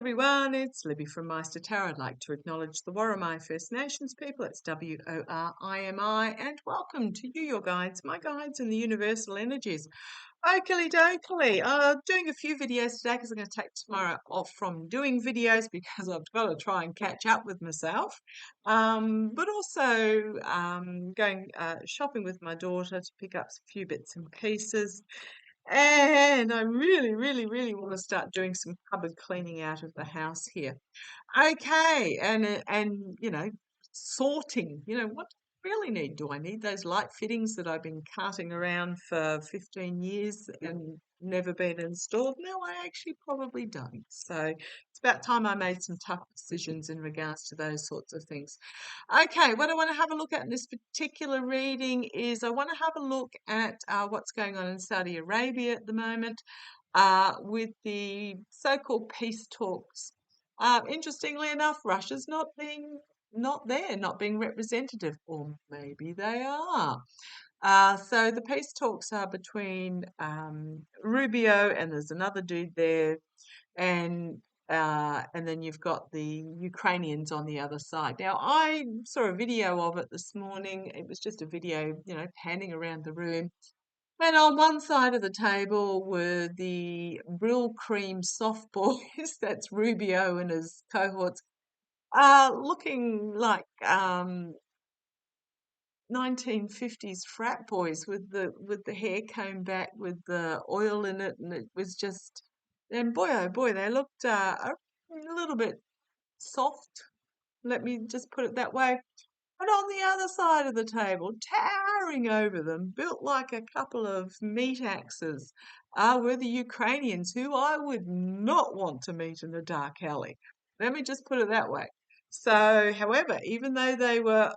Everyone, it's Libby from Meister Tarot. I'd like to acknowledge the Worimi First Nations people. It's WORIMI, and welcome to you, your guides, my guides, and the universal energies. Oakley dokley. Doing a few videos today because I'm going to take tomorrow off from doing videos because I've got to try and catch up with myself. But also going shopping with my daughter to pick up a few bits and pieces. And I really want to start doing some cupboard cleaning out of the house here. Okay, and sorting. What do I really need? Do I need those light fittings that I've been carting around for 15 years and never been installed? No, I actually probably don't. So it's about time I made some tough decisions in regards to those sorts of things. Okay, what I want to have a look at in this particular reading is I want to have a look at what's going on in Saudi Arabia at the moment with the so-called peace talks. Interestingly enough, Russia's not there, not being representative, or maybe they are. So the peace talks are between Rubio and there's another dude there, and then you've got the Ukrainians on the other side. Now, I saw a video of it this morning. It was just a video, panning around the room. And on one side of the table were the Brill Cream soft boys, that's Rubio and his cohorts, looking like 1950s frat boys with the hair combed back with the oil in it, and it was just, and boy oh boy, they looked a little bit soft. Let me just put it that way. And on the other side of the table, towering over them, built like a couple of meat axes, were the Ukrainians, who I would not want to meet in a dark alley. Let me just put it that way. So, however, even though they were,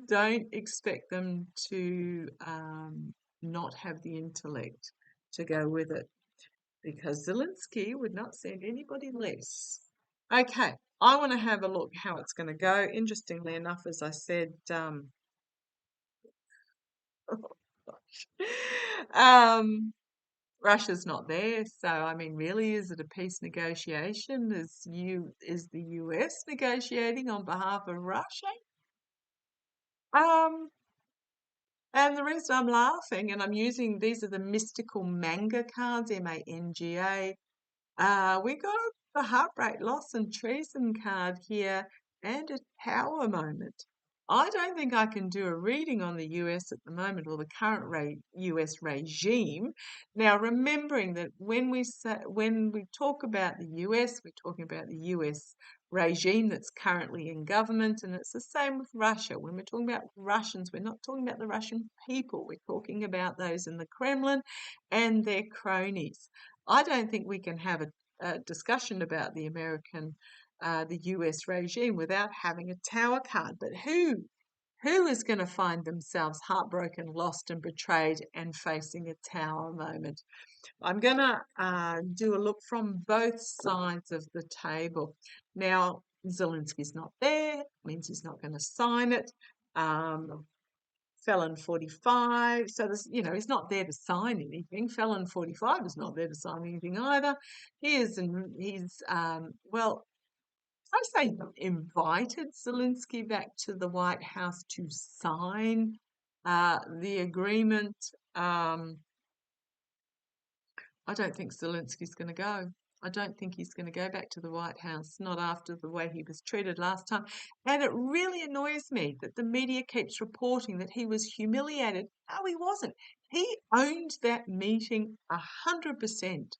don't expect them to not have the intellect to go with it, because Zelensky would not send anybody less. Okay, I want to have a look how it's going to go. Interestingly enough, as I said, Russia's not there, so I mean, really, is it a peace negotiation? Is the US negotiating on behalf of Russia? Um, and the reason I'm laughing, and I'm using, these are the mystical manga cards, MANGA. We got the heartbreak, loss, and treason card here, and a tower moment. I don't think I can do a reading on the US at the moment, or the current US regime. Now, remembering that when we talk about the US, we're talking about the US regime that's currently in government, and it's the same with Russia. When we're talking about Russians, we're not talking about the Russian people. We're talking about those in the Kremlin and their cronies. I don't think we can have a discussion about the US regime without having a tower card. But who is going to find themselves heartbroken, lost, and betrayed, and facing a tower moment? I'm going to do a look from both sides of the table. Now, Zelensky's not there, means he's not going to sign it. Felon 45, so this, he's not there to sign anything. Felon 45 is not there to sign anything either. He's well, I say invited Zelensky back to the White House to sign the agreement. I don't think Zelensky's going to go. I don't think he's going to go back to the White House, not after the way he was treated last time. And it really annoys me that the media keeps reporting that he was humiliated. No, he wasn't. He owned that meeting 100%.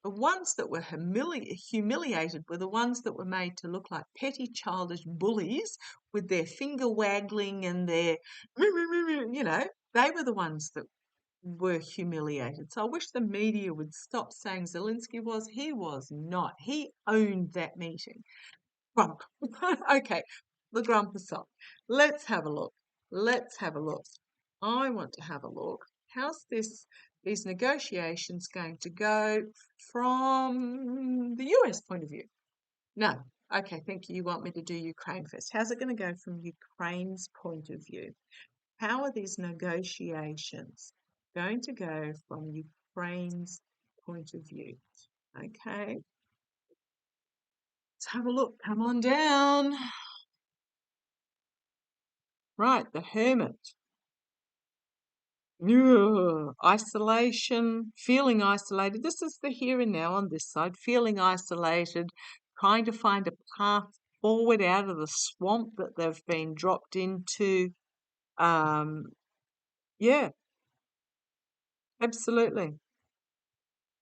The ones that were humiliated were the ones that were made to look like petty childish bullies with their finger waggling and their, they were the ones that were humiliated. So I wish the media would stop saying Zelensky was. He was not. He owned that meeting. Grump. Okay, the grump aside. Let's have a look. Let's have a look. I want to have a look. How's these negotiations going to go from the US point of view? No. Okay, thank you. You want me to do Ukraine first. How's it going to go from Ukraine's point of view? How are these negotiations going to go from Ukraine's point of view? Okay. Let's have a look. Come on down. Right, the Hermit. Ugh, isolation, feeling isolated. This is the here and now on this side, feeling isolated, trying to find a path forward out of the swamp that they've been dropped into. Um, yeah, absolutely.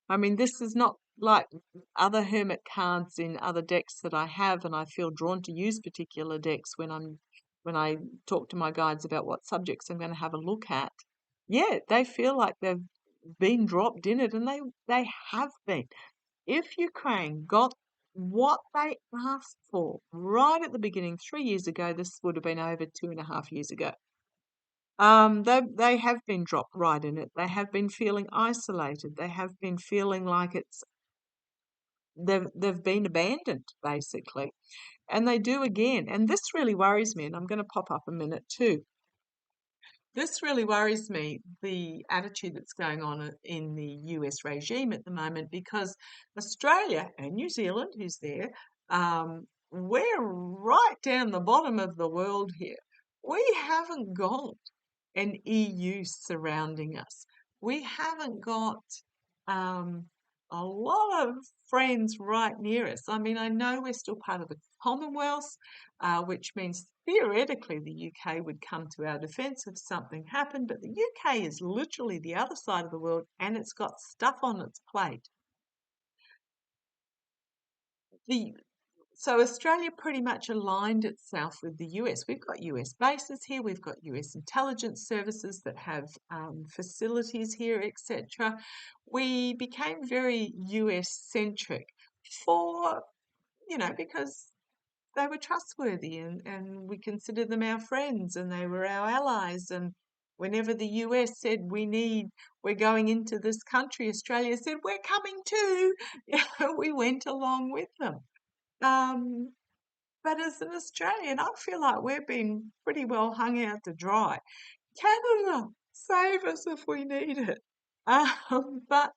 I mean, this is not like other hermit cards in other decks that I have, and I feel drawn to use particular decks when I talk to my guides about what subjects I'm going to have a look at. Yeah, they feel like they've been dropped in it, and they have been. If Ukraine got what they asked for right at the beginning 3 years ago, this would have been over 2.5 years ago. They have been dropped right in it. They have been feeling isolated. They have been feeling like they've been abandoned basically, and they do again. And this really worries me. And I'm going to pop up a minute too. This really worries me, the attitude that's going on in the US regime at the moment, because Australia and New Zealand, who's there, we're right down the bottom of the world here. We haven't got an EU surrounding us. We haven't got um, a lot of friends right near us. I mean, I know we're still part of the Commonwealth, which means theoretically the UK would come to our defence if something happened, but the UK is literally the other side of the world and it's got stuff on its plate. So Australia pretty much aligned itself with the US. We've got US bases here, we've got US intelligence services that have facilities here, etc. We became very US centric for, because they were trustworthy and we considered them our friends and they were our allies. And whenever the US said we're going into this country, Australia said, we're coming too. We went along with them. Um, but as an Australian, I feel like we've been pretty well hung out to dry. Canada, save us if we need it. But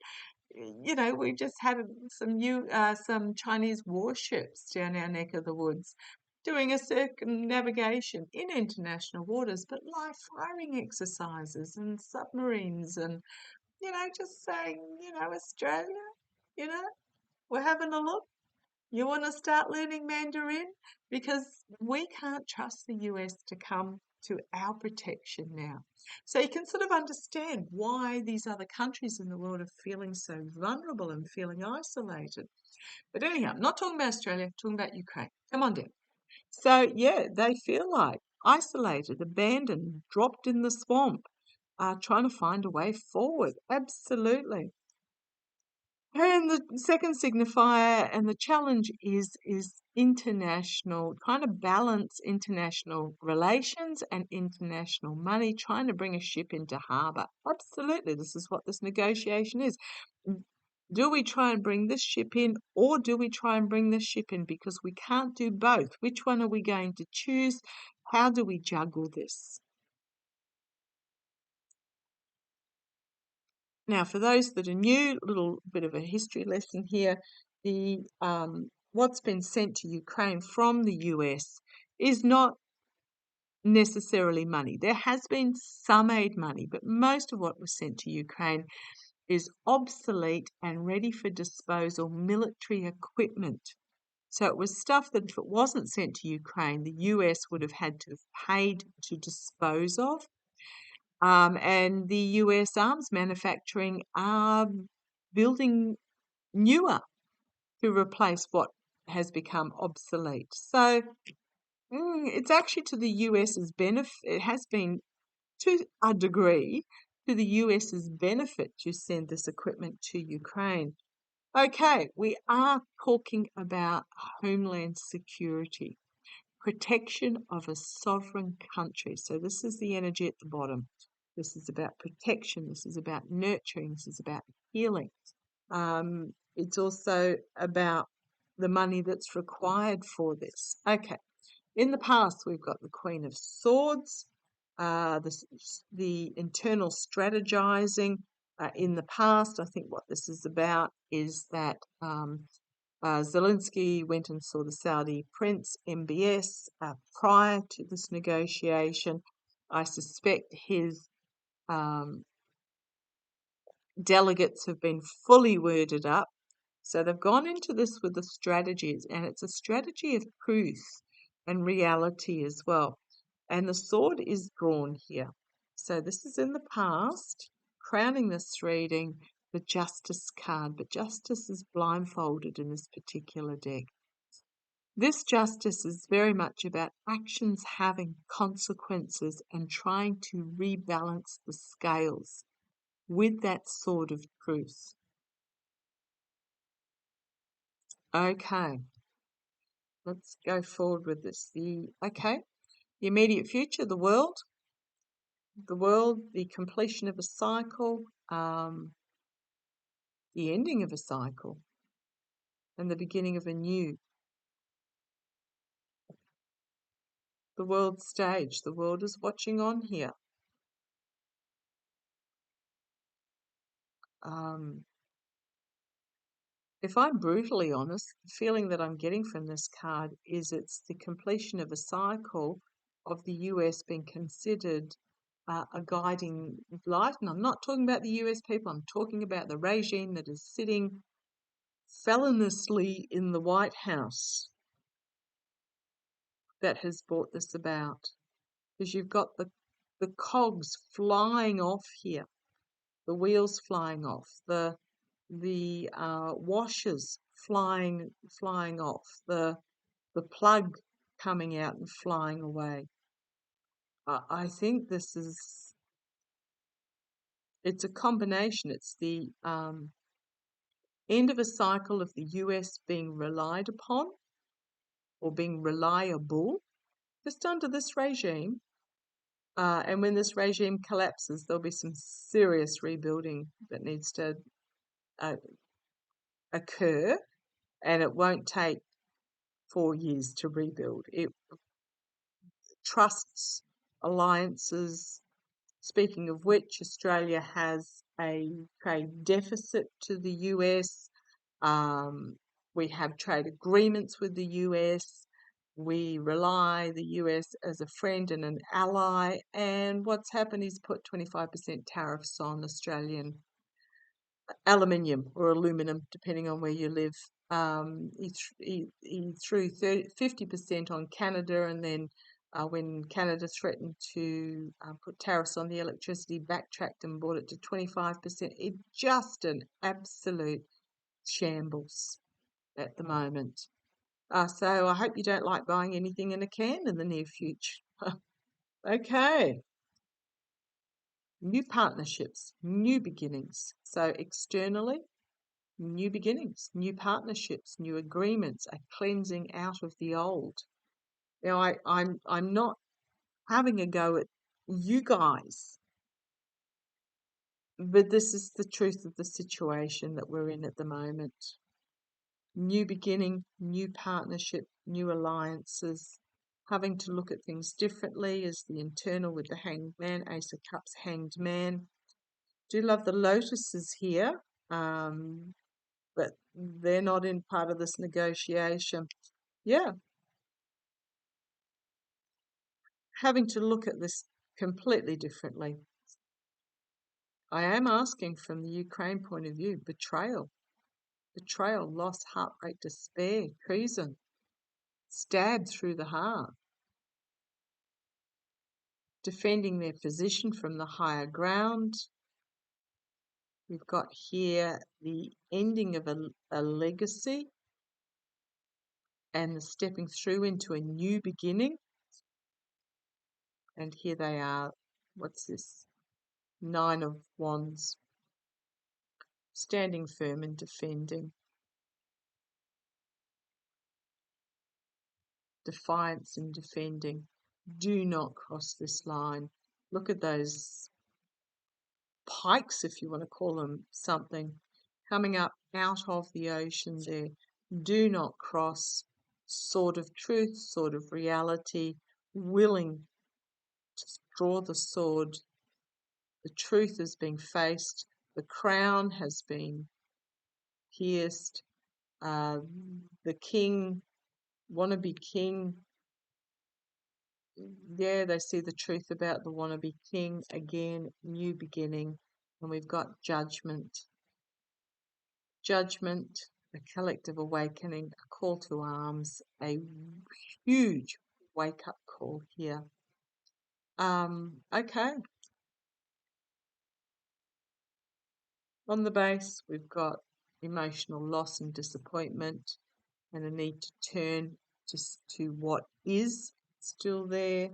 we just had some Chinese warships down our neck of the woods doing a circumnavigation in international waters, but live firing exercises and submarines and, just saying, Australia, you know, we're having a look. You want to start learning Mandarin? Because we can't trust the US to come to our protection now. So you can sort of understand why these other countries in the world are feeling so vulnerable and feeling isolated. But anyhow, I'm not talking about Australia, I'm talking about Ukraine. Come on down. So yeah, they feel like isolated, abandoned, dropped in the swamp, trying to find a way forward. Absolutely. And the second signifier and the challenge is international, trying to balance international relations and international money, trying to bring a ship into harbour. Absolutely, this is what this negotiation is. Do we try and bring this ship in, or do we try and bring this ship in? Because we can't do both. Which one are we going to choose? How do we juggle this? Now, for those that are new, a little bit of a history lesson here. The what's been sent to Ukraine from the US is not necessarily money. There has been some aid money, but most of what was sent to Ukraine is obsolete and ready for disposal military equipment. So it was stuff that if it wasn't sent to Ukraine, the US would have had to have paid to dispose of. And the US arms manufacturing are building newer to replace what has become obsolete. So it's actually to the US's benefit. It has been to a degree to the US's benefit to send this equipment to Ukraine. Okay, we are talking about homeland security, protection of a sovereign country. So this is the energy at the bottom. This is about protection. This is about nurturing. This is about healing. It's also about the money that's required for this. Okay. In the past, we've got the Queen of Swords, the internal strategizing. In the past, I think what this is about is that Zelensky went and saw the Saudi prince, MBS, prior to this negotiation. I suspect his delegates have been fully worded up. So they've gone into this with the strategies, and it's a strategy of truth and reality as well. And the sword is drawn here. So this is in the past, crowning this reading, the Justice card, but Justice is blindfolded in this particular deck. This justice is very much about actions having consequences and trying to rebalance the scales with that sword of truth. Okay, let's go forward with this. The immediate future, the world, the completion of a cycle, the ending of a cycle, and the beginning of a new. The world stage, the world is watching on here. If I'm brutally honest, the feeling that I'm getting from this card is it's the completion of a cycle of the US being considered a guiding light. And I'm not talking about the US people, I'm talking about the regime that is sitting feloniously in the White House that has brought this about. Because you've got the cogs flying off here, the wheels flying off, the washers flying off, the plug coming out and flying away. I think this is, it's a combination. It's the end of a cycle of the US being relied upon or being reliable just under this regime. And when this regime collapses, there'll be some serious rebuilding that needs to occur, and it won't take 4 years to rebuild. It trusts, alliances. Speaking of which, Australia has a trade deficit to the US. We have trade agreements with the US. We rely the US as a friend and an ally. And what's happened is put 25% tariffs on Australian aluminium or aluminum, depending on where you live. He threw 50% on Canada, and then when Canada threatened to put tariffs on the electricity, backtracked and brought it to 25%. It's just an absolute shambles at the moment. So I hope you don't like buying anything in a can in the near future. Okay. New partnerships, new beginnings. So externally, new beginnings, new partnerships, new agreements, a cleansing out of the old. Now, I'm not having a go at you guys, but this is the truth of the situation that we're in at the moment. New beginning, new partnership, new alliances, having to look at things differently as the internal with the Hanged Man, Ace of Cups, Hanged Man. Do love the lotuses here, but they're not in part of this negotiation. Yeah. Having to look at this completely differently. I am asking from the Ukraine point of view, betrayal, loss, heartbreak, despair, treason, stabbed through the heart, defending their position from the higher ground. We've got here the ending of a legacy and the stepping through into a new beginning. And here they are. What's this? 9 of Wands. Standing firm and defending. Defiance and defending. Do not cross this line. Look at those pikes, if you want to call them something, coming up out of the ocean there. Do not cross. Sword of truth, sword of reality, willing to draw the sword. The truth is being faced. The crown has been pierced. The king, wannabe king. Yeah, they see the truth about the wannabe king. Again, new beginning. And we've got judgment. Judgment, a collective awakening, a call to arms, a huge wake-up call here. Okay. On the base, we've got emotional loss and disappointment and a need to turn to what is still there,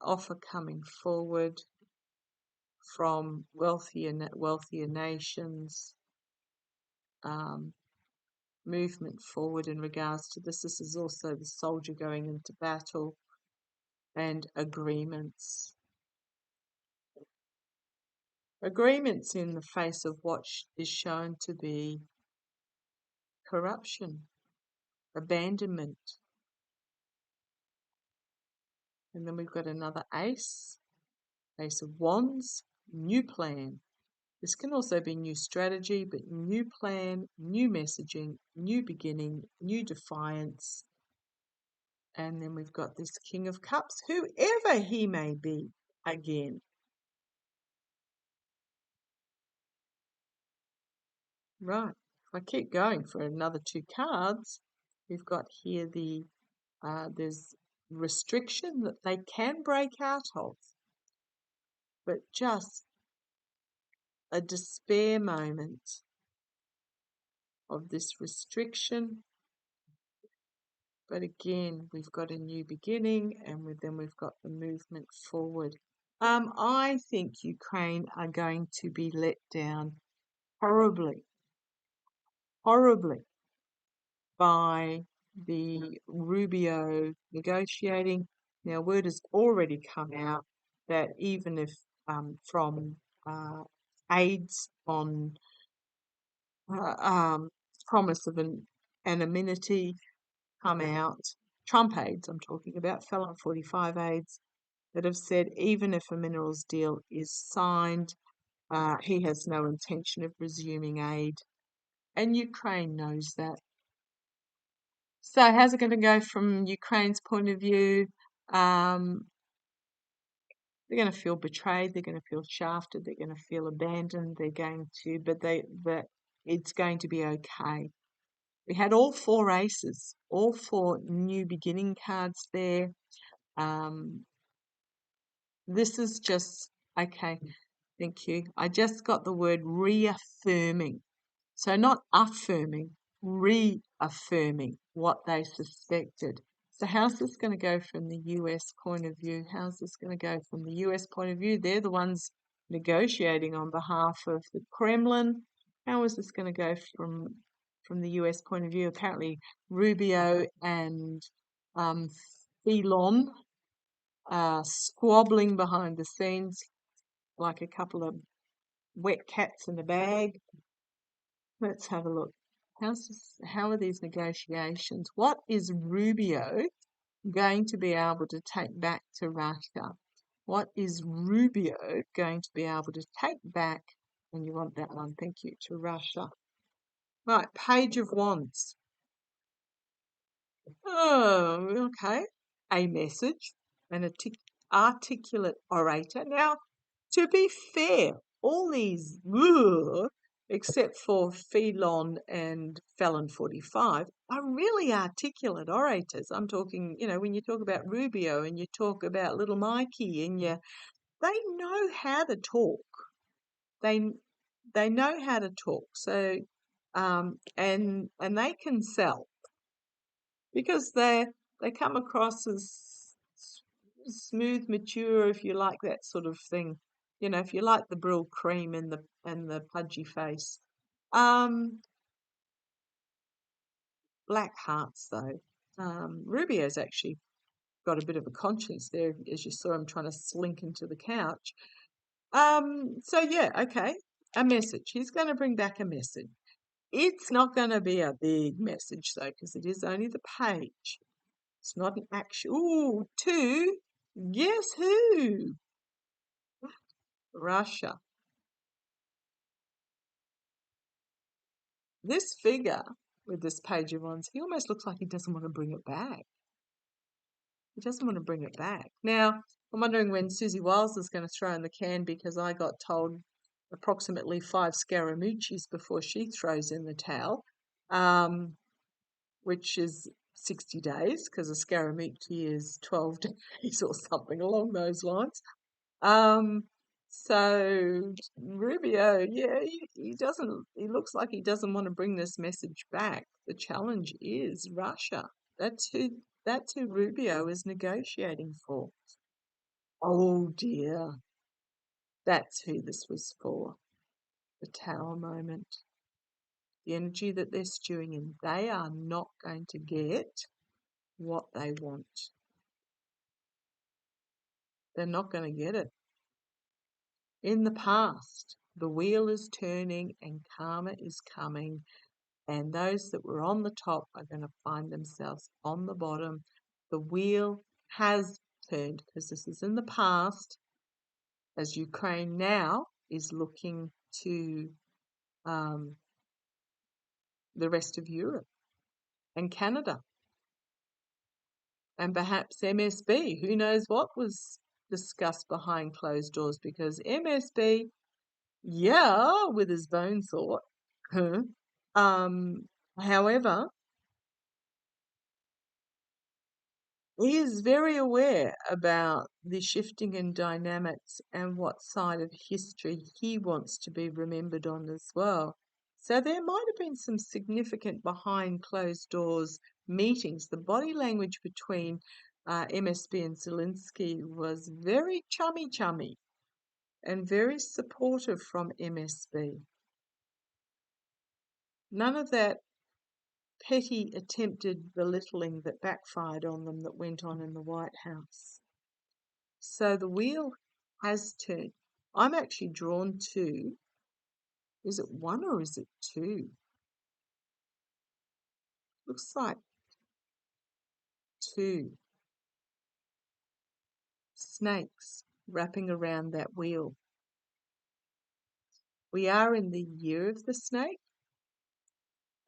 offer coming forward from wealthier nations, movement forward in regards to this. This is also the soldier going into battle, and agreements. Agreements in the face of what is shown to be corruption, abandonment. And then we've got another ace of wands, new plan. This can also be new strategy, but new plan, new messaging, new beginning, new defiance. And then we've got this King of Cups, whoever he may be, again. Right, if I keep going for another two cards, we've got here there's restriction that they can break out of, but just a despair moment of this restriction. But again, we've got a new beginning, and then we've got the movement forward. I think Ukraine are going to be let down horribly by the Rubio negotiating. Now, word has already come out that even if from aides on promise of an anonymity come out, Trump aides I'm talking about, Felon 45 aides, that have said even if a minerals deal is signed, he has no intention of resuming aid. And Ukraine knows that. So how's it going to go from Ukraine's point of view? They're going to feel betrayed. They're going to feel shafted. They're going to feel abandoned. They're going to, but it's going to be okay. We had all four aces, all four new beginning cards there. This is just, okay, thank you. I just got the word reaffirming. So not affirming, reaffirming what they suspected. So how's this going to go from the US point of view? How's this going to go from the US point of view? They're the ones negotiating on behalf of the Kremlin. How is this going to go from the US point of view? Apparently Rubio and Elon squabbling behind the scenes like a couple of wet cats in a bag. Let's have a look. How are these negotiations? What is Rubio going to be able to take back to Russia? What is Rubio going to be able to take back, and you want that one, thank you, to Russia? Right, Page of Wands. Oh, okay. A message, an articulate orator. Now, to be fair, all these, except for Felon and Felon 45, are really articulate orators. I'm talking, when you talk about Rubio and you talk about little Mikey, and they know how to talk. They know how to talk. So, and they can sell, because they come across as smooth, mature, if you like that sort of thing. If you like the Brill cream and the pudgy face. Black hearts though. Rubio's actually got a bit of a conscience there, as you saw him trying to slink into the couch. So yeah, okay, a message. He's going to bring back a message. It's not going to be a big message though, because it is only the page. It's not an actual. Ooh, two. Guess who? Russia. This figure with this Page of Wands. He almost looks like he doesn't want to bring it back. He doesn't want to bring it back. Now, I'm wondering when Susie Wiles is going to throw in the can, because I got told approximately 5 Scaramucci's before she throws in the towel, which is 60 days, because a Scaramucci is 12 days or something along those lines. So Rubio, yeah, he looks like he doesn't want to bring this message back. The challenge is Russia. That's who Rubio is negotiating for. Oh dear. That's who this was for. The Tower moment. The energy that they're stewing in. They are not going to get what they want. They're not going to get it. In the past, the wheel is turning and karma is coming, and those that were on the top are going to find themselves on the bottom. The wheel has turned, because this is in the past, as Ukraine now is looking to the rest of Europe and Canada and perhaps MSB. Who knows what was discussed behind closed doors, because MSB, yeah, with his bone thought. However, he is very aware about the shifting in dynamics and what side of history he wants to be remembered on as well. So there might have been some significant behind closed doors meetings. The body language between MSB and Zelensky was very chummy and very supportive from MSB. None of that petty attempted belittling that backfired on them that went on in the White House. So the wheel has turned. I'm actually drawn to, is it 1 or is it 2? Looks like 2 snakes wrapping around that wheel. We are in the year of the snake.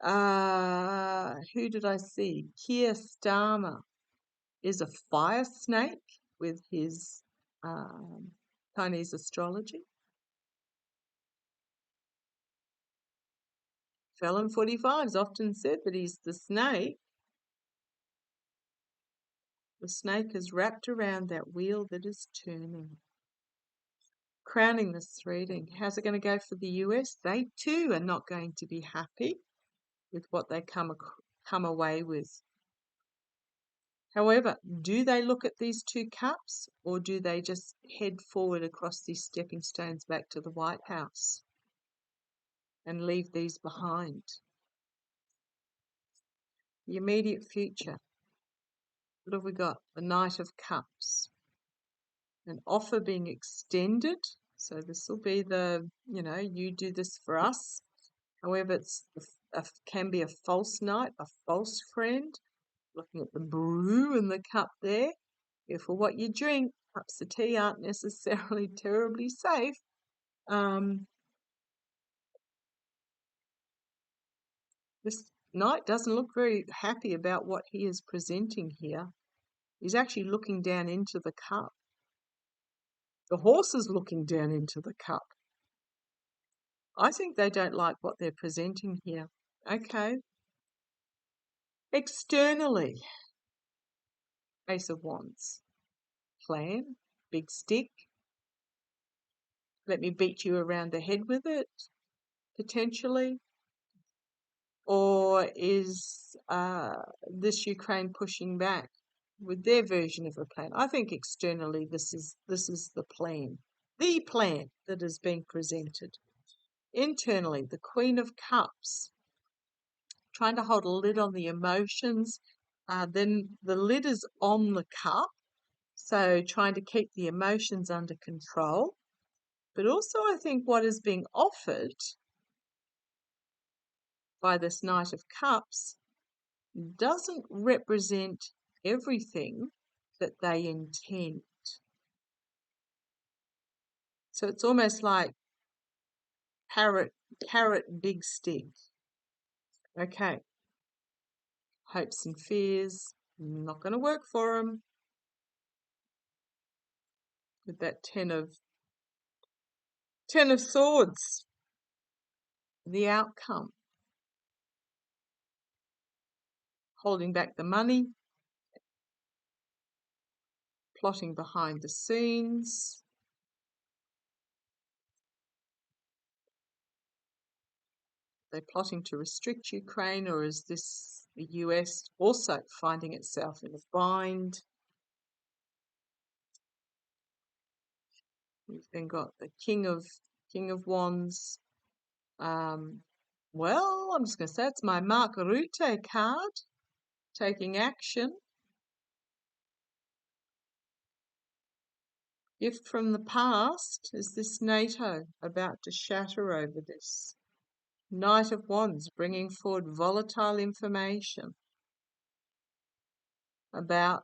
Who did I see? Keir Starmer is a fire snake with his Chinese astrology. Felon 45 is often said that he's the snake. The snake is wrapped around that wheel that is turning. Crowning this reading, how's it going to go for the US? They too are not going to be happy with what they come away with. However, do they look at these 2 cups, or do they just head forward across these stepping stones back to the White House and leave these behind? The immediate future. What have we got? The Knight of Cups. An offer being extended. So this will be the, you do this for us. However, it's can be a false knight, a false friend. Looking at the brew in the cup there. Careful what you drink. Cups of tea aren't necessarily terribly safe. This knight doesn't look very happy about what he is presenting here. He's actually looking down into the cup. The horse is looking down into the cup. I think they don't like what they're presenting here. Okay. Externally, Ace of Wands. Plan, big stick. Let me beat you around the head with it, potentially. Or is this Ukraine pushing back with their version of a plan? I think externally this is the plan that is being presented. Internally, the Queen of Cups, trying to hold a lid on the emotions. Then the lid is on the cup, so trying to keep the emotions under control. But also I think what is being offered by this Knight of Cups doesn't represent everything that they intend. So it's almost like carrot, big stick. Okay. hopes and fears, not going to work for them. With that Ten of Swords, the outcome, holding back the money, plotting behind the scenes. They're plotting to restrict Ukraine, or is this the US also finding itself in a bind? We've then got the King of Wands. Well, I'm just going to say it's my Mark Rutte card, taking action. Gift from the past. Is this NATO about to shatter over this? Knight of Wands, bringing forward volatile information about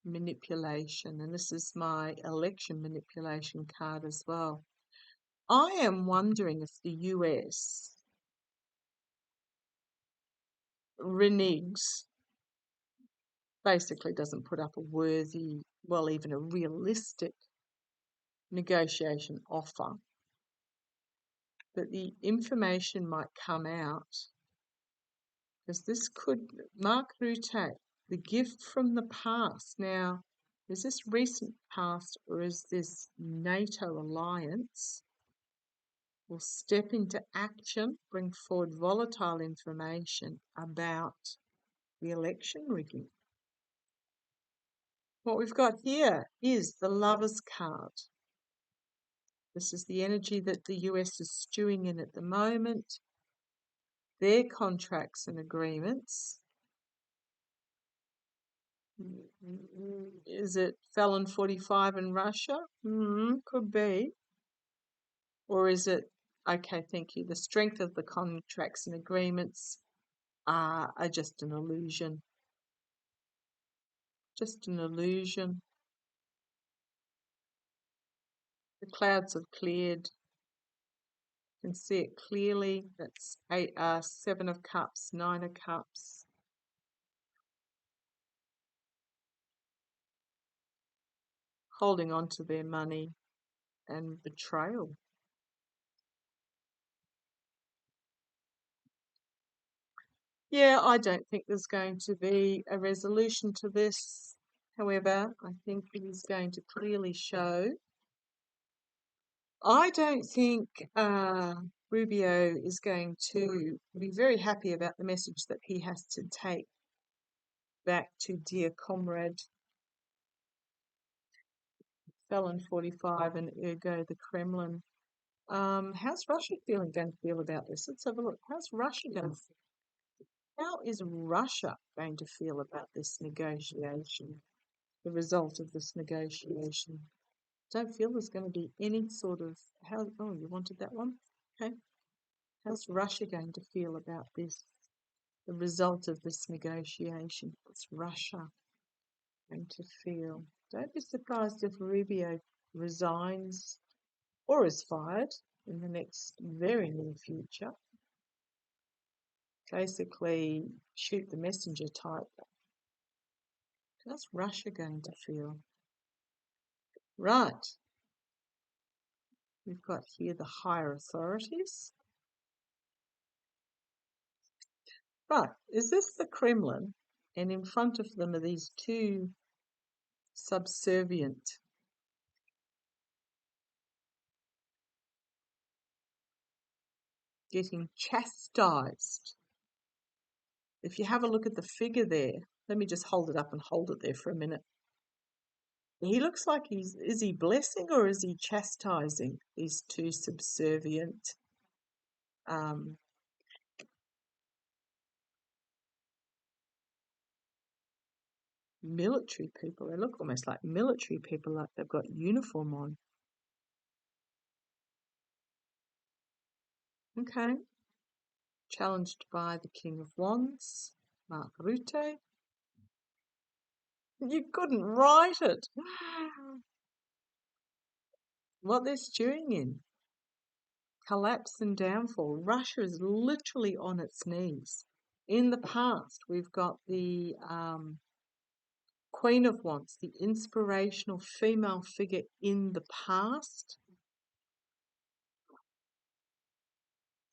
manipulation. And this is my election manipulation card as well. I am wondering if the US reneges, basically doesn't put up a worthy, well, even a realistic negotiation offer, that the information might come out, because this could, Mark Rutte, the gift from the past. Now, is this recent past, or is this NATO alliance will step into action, bring forward volatile information about the election rigging? What we've got here is the Lover's card. This is the energy that the US is stewing in at the moment. Their contracts and agreements. Is it Felon 45 in Russia? Could be. Or is it, okay, thank you, the strength of the contracts and agreements are just an illusion. Just an illusion. The clouds have cleared. You can see it clearly. That's 7 of Cups, 9 of Cups. Holding on to their money and betrayal. Yeah, I don't think there's going to be a resolution to this. However, I think it is going to clearly show. I don't think Rubio is going to be very happy about the message that he has to take back to dear comrade Felon 45 and ergo the Kremlin. How's Russia going to feel about this? Let's have a look. How's Russia going to feel? How is Russia going to feel about this negotiation, the result of this negotiation? Don't feel there's going to be any sort of, oh, you wanted that one? Okay. How's Russia going to feel about this, the result of this negotiation? What's Russia going to feel? Don't be surprised if Rubio resigns or is fired in the next very near future. Basically, shoot the messenger type. How's Russia going to feel? Right. We've got here the higher authorities. Right. Is this the Kremlin? And in front of them are these two subservient getting chastised. If you have a look at the figure there, let me just hold it up and hold it there for a minute. He looks like is he blessing or is he chastising these two subservient military people? They look almost like military people, like they've got uniform on. Okay. Challenged by the King of Wands, Mark Rutte. You couldn't write it. What they're stewing in. Collapse and downfall. Russia is literally on its knees. In the past, we've got the Queen of Wands, the inspirational female figure in the past.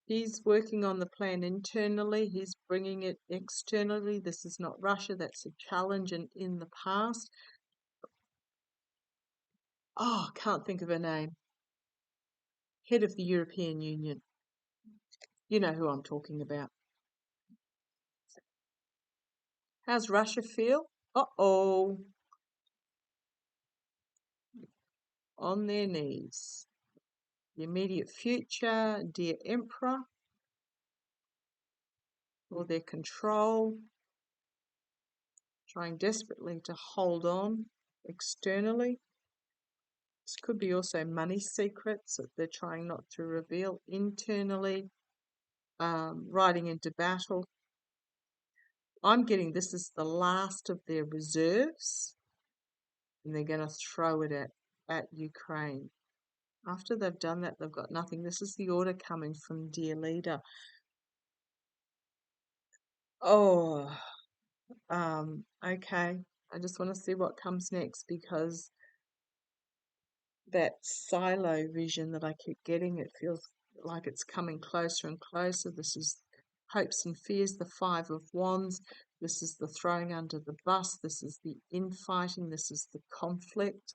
He's working on the plan internally. He's bringing it externally. This is not Russia. That's a challenge. And in the past, oh, can't think of her name. Head of the European Union. You know who I'm talking about. How's Russia feel? Uh-oh. On their knees. The immediate future, dear Emperor, or their control, trying desperately to hold on externally. This could be also money secrets that they're trying not to reveal internally, riding into battle. I'm getting this is the last of their reserves, and they're going to throw it at Ukraine. After they've done that, they've got nothing. This is the order coming from dear leader. Oh, okay. I just want to see what comes next, because that silo vision that I keep getting, it feels like it's coming closer and closer. This is hopes and fears, the Five of Wands. This is the throwing under the bus. This is the infighting. This is the conflict,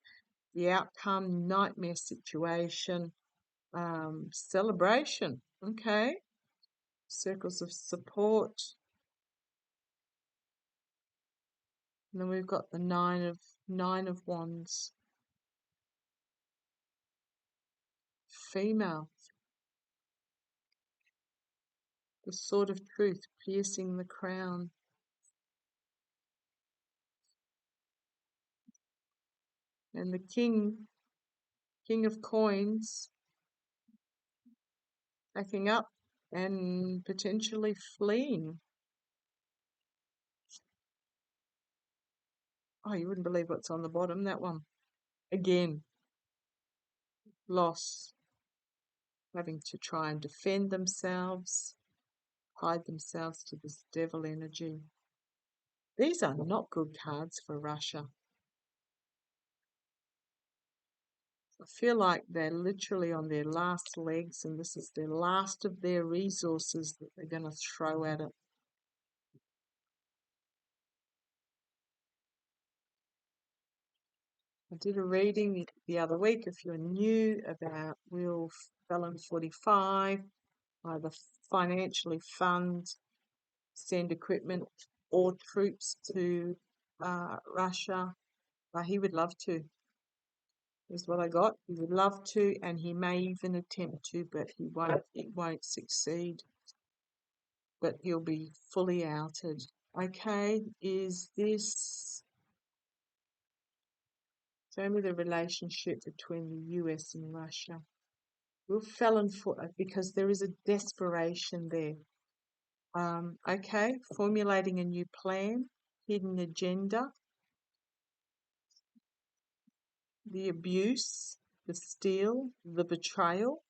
the outcome, nightmare situation, celebration. Okay. Circles of support. And then we've got the Nine of Wands. Female. The sword of truth piercing the crown. And the king of coins, backing up and potentially fleeing. Oh, you wouldn't believe what's on the bottom, that one. Again, loss, having to try and defend themselves, hide themselves to this devil energy. These are not good cards for Russia. I feel like they're literally on their last legs, and this is their last of their resources that they're going to throw at it. I did a reading the other week, if you're new, about will Felon 45 either financially fund, send equipment or troops to Russia. He would love to, is what I got. He would love to, and he may even attempt to, but it won't succeed. But he'll be fully outed. Okay, is this... Show me the relationship between the US and Russia. Will Felon for, because there is a desperation there. Okay, formulating a new plan, hidden agenda, the abuse, the steal, the betrayal,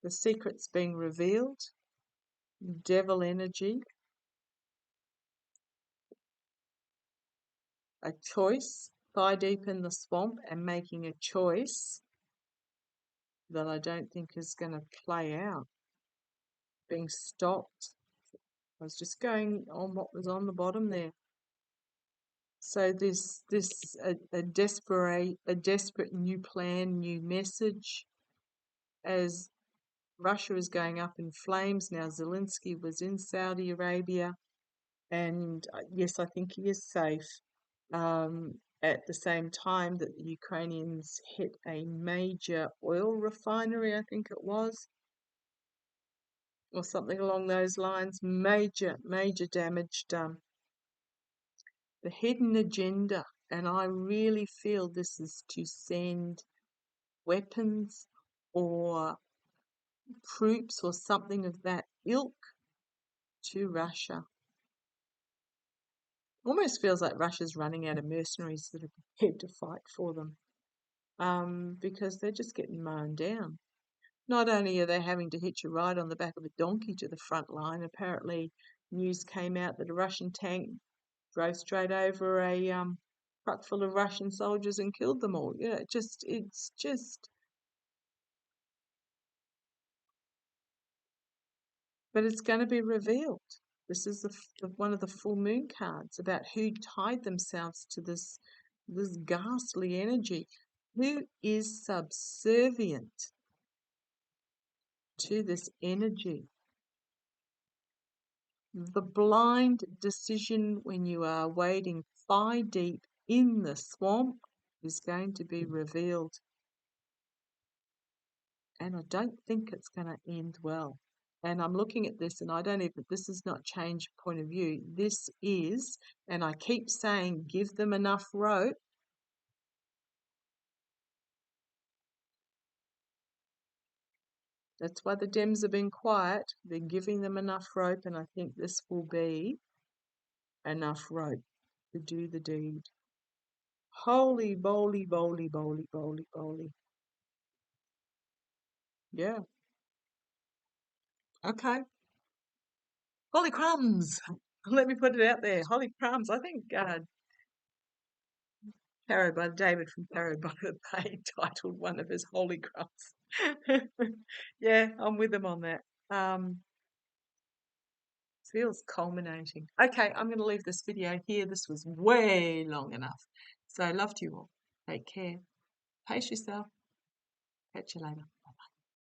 the secrets being revealed, devil energy, a choice, thigh deep in the swamp and making a choice that I don't think is going to play out, being stopped. I was just going on what was on the bottom there. So a desperate new plan, new message, as Russia is going up in flames. Now Zelensky was in Saudi Arabia, and yes, I think he is safe. At the same time that the Ukrainians hit a major oil refinery, I think it was, or something along those lines, major damage done. The hidden agenda, and I really feel this is to send weapons or troops or something of that ilk to Russia. Almost feels like Russia's running out of mercenaries that are prepared to fight for them, because they're just getting mown down. Not only are they having to hitch a ride on the back of a donkey to the front line, apparently news came out that a Russian tank drove straight over a truck full of Russian soldiers and killed them all. You know, it's just, but it's going to be revealed. This is one of the full moon cards about who tied themselves to this ghastly energy, who is subservient to this energy. The blind decision when you are wading thigh deep in the swamp is going to be revealed. And I don't think it's going to end well. And I'm looking at this and this is not change point of view. This is, and I keep saying, give them enough rope. That's why the Dems have been quiet. They're giving them enough rope, and I think this will be enough rope to do the deed. Holy boly, boly, boly, boly, boly. Yeah. Okay. Holy crumbs. Let me put it out there. Holy crumbs. I think Tarot by David from Tarot by the Bay titled one of his Holy Crumbs. Yeah, I'm with him on that. Feels culminating. Okay, I'm going to leave this video here. This was way long enough. So love to you all. Take care. Pace yourself. Catch you later.